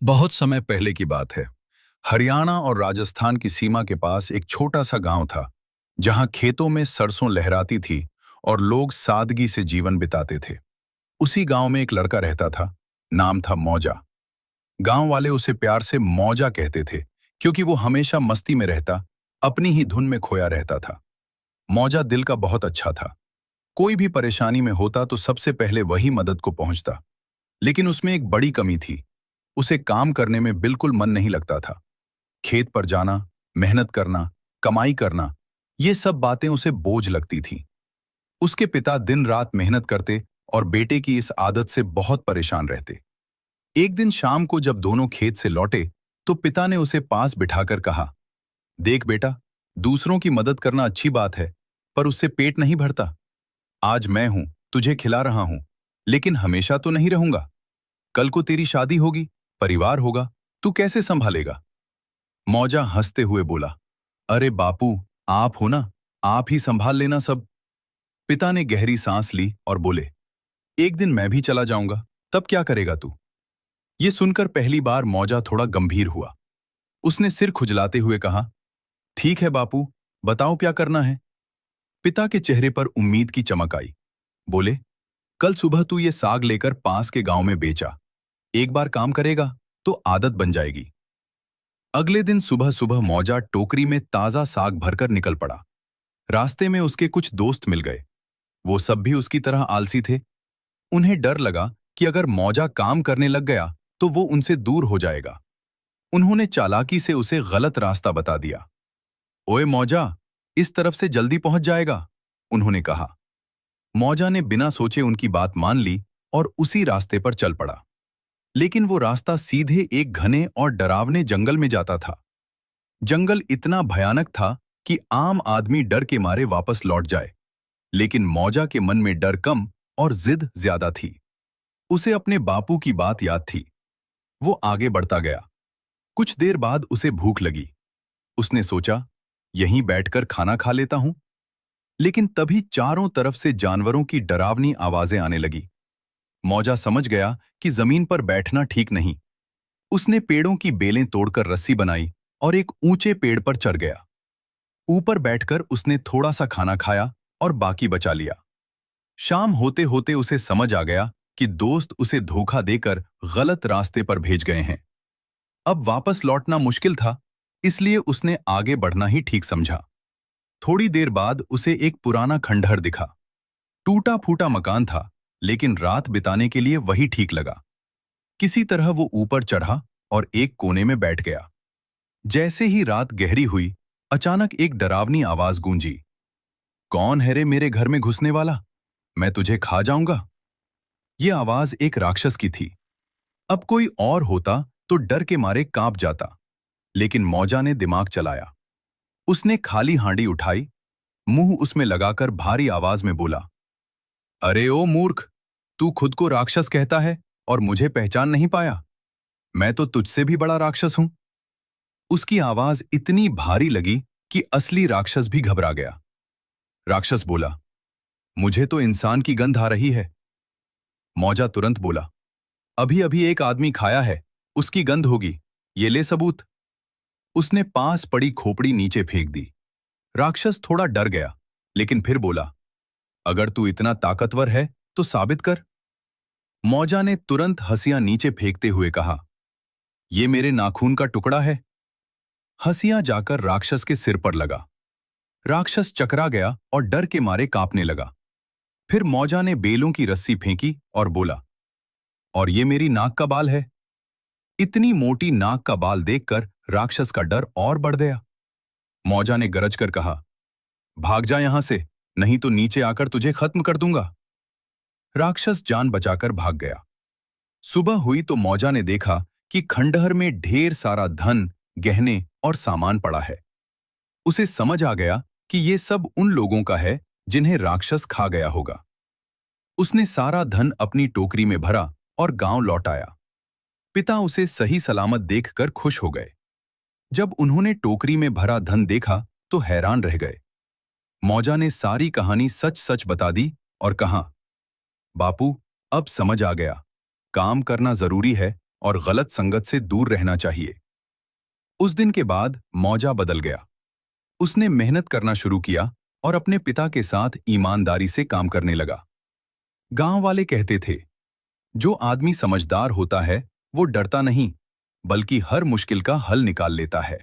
बहुत समय पहले की बात है। हरियाणा और राजस्थान की सीमा के पास एक छोटा सा गांव था, जहां खेतों में सरसों लहराती थी और लोग सादगी से जीवन बिताते थे। उसी गांव में एक लड़का रहता था। नाम था मौजा। गांव वाले उसे प्यार से मौजा कहते थे, क्योंकि वो हमेशा मस्ती में रहता, अपनी ही धुन में खोया रहता था। मौजा दिल का बहुत अच्छा था। कोई भी परेशानी में होता तो सबसे पहले वही मदद को पहुंचता। लेकिन उसमें एक बड़ी कमी थी। उसे काम करने में बिल्कुल मन नहीं लगता था। खेत पर जाना, मेहनत करना, कमाई करना, ये सब बातें उसे बोझ लगती थीं। उसके पिता दिन रात मेहनत करते और बेटे की इस आदत से बहुत परेशान रहते। एक दिन शाम को जब दोनों खेत से लौटे, तो पिता ने उसे पास बिठाकर कहा, देख बेटा, दूसरों की मदद करना अच्छी बात है, पर उससे पेट नहीं भरता। आज मैं हूं, तुझे खिला रहा हूं, लेकिन हमेशा तो नहीं रहूंगा। कल को तेरी शादी होगी, परिवार होगा, तू कैसे संभालेगा? मौजा हंसते हुए बोला, अरे बापू, आप हो ना, आप ही संभाल लेना सब। पिता ने गहरी सांस ली और बोले, एक दिन मैं भी चला जाऊंगा, तब क्या करेगा तू? ये सुनकर पहली बार मौजा थोड़ा गंभीर हुआ। उसने सिर खुजलाते हुए कहा, ठीक है बापू, बताओ क्या करना है। पिता के चेहरे पर उम्मीद की चमक आई। बोले, कल सुबह तू ये साग लेकर पास के गांव में बेचा। एक बार काम करेगा तो आदत बन जाएगी। अगले दिन सुबह सुबह मौजा टोकरी में ताजा साग भरकर निकल पड़ा। रास्ते में उसके कुछ दोस्त मिल गए। वो सब भी उसकी तरह आलसी थे। उन्हें डर लगा कि अगर मौजा काम करने लग गया तो वो उनसे दूर हो जाएगा। उन्होंने चालाकी से उसे गलत रास्ता बता दिया। ओए मौजा, इस तरफ से जल्दी पहुंच जाएगा, उन्होंने कहा। मौजा ने बिना सोचे उनकी बात मान ली और उसी रास्ते पर चल पड़ा। लेकिन वो रास्ता सीधे एक घने और डरावने जंगल में जाता था। जंगल इतना भयानक था कि आम आदमी डर के मारे वापस लौट जाए, लेकिन मौजा के मन में डर कम और जिद ज्यादा थी। उसे अपने बापू की बात याद थी। वो आगे बढ़ता गया। कुछ देर बाद उसे भूख लगी। उसने सोचा, यहीं बैठकर खाना खा लेता हूं। लेकिन तभी चारों तरफ से जानवरों की डरावनी आवाजें आने लगी। मौजा समझ गया कि जमीन पर बैठना ठीक नहीं। उसने पेड़ों की बेलें तोड़कर रस्सी बनाई और एक ऊंचे पेड़ पर चढ़ गया। ऊपर बैठकर उसने थोड़ा सा खाना खाया और बाकी बचा लिया। शाम होते होते उसे समझ आ गया कि दोस्त उसे धोखा देकर गलत रास्ते पर भेज गए हैं। अब वापस लौटना मुश्किल था, इसलिए उसने आगे बढ़ना ही ठीक समझा। थोड़ी देर बाद उसे एक पुराना खंडहर दिखा। टूटा फूटा मकान था, लेकिन रात बिताने के लिए वही ठीक लगा। किसी तरह वो ऊपर चढ़ा और एक कोने में बैठ गया। जैसे ही रात गहरी हुई, अचानक एक डरावनी आवाज गूंजी। कौन है रे मेरे घर में घुसने वाला? मैं तुझे खा जाऊंगा। ये आवाज एक राक्षस की थी। अब कोई और होता तो डर के मारे कांप जाता, लेकिन मौजा ने दिमाग चलाया। उसने खाली हांडी उठाई, मुंह उसमें लगाकर भारी आवाज में बोला, अरे ओ मूर्ख, तू खुद को राक्षस कहता है और मुझे पहचान नहीं पाया? मैं तो तुझसे भी बड़ा राक्षस हूं। उसकी आवाज इतनी भारी लगी कि असली राक्षस भी घबरा गया। राक्षस बोला, मुझे तो इंसान की गंध आ रही है। मौजा तुरंत बोला, अभी अभी एक आदमी खाया है, उसकी गंध होगी, ये ले सबूत। उसने पास पड़ी खोपड़ी नीचे फेंक दी। राक्षस थोड़ा डर गया, लेकिन फिर बोला, अगर तू इतना ताकतवर है तो साबित कर। मौजा ने तुरंत हंसिया नीचे फेंकते हुए कहा, ये मेरे नाखून का टुकड़ा है। हंसिया जाकर राक्षस के सिर पर लगा। राक्षस चकरा गया और डर के मारे कांपने लगा। फिर मौजा ने बेलों की रस्सी फेंकी और बोला, और ये मेरी नाक का बाल है। इतनी मोटी नाक का बाल देखकर राक्षस का डर और बढ़ गया। मौजा ने गरज कर कहा, भाग जा यहां से, नहीं तो नीचे आकर तुझे खत्म कर दूंगा। राक्षस जान बचाकर भाग गया। सुबह हुई तो मौजा ने देखा कि खंडहर में ढेर सारा धन, गहने और सामान पड़ा है। उसे समझ आ गया कि ये सब उन लोगों का है जिन्हें राक्षस खा गया होगा। उसने सारा धन अपनी टोकरी में भरा और गांव लौट आया। पिता उसे सही सलामत देखकर खुश हो गए। जब उन्होंने टोकरी में भरा धन देखा तो हैरान रह गए। मौजा ने सारी कहानी सच सच बता दी और कहा, बापू, अब समझ आ गया, काम करना जरूरी है, और गलत संगत से दूर रहना चाहिए। उस दिन के बाद मौजा बदल गया। उसने मेहनत करना शुरू किया और अपने पिता के साथ ईमानदारी से काम करने लगा। गांव वाले कहते थे, जो आदमी समझदार होता है वो डरता नहीं, बल्कि हर मुश्किल का हल निकाल लेता है।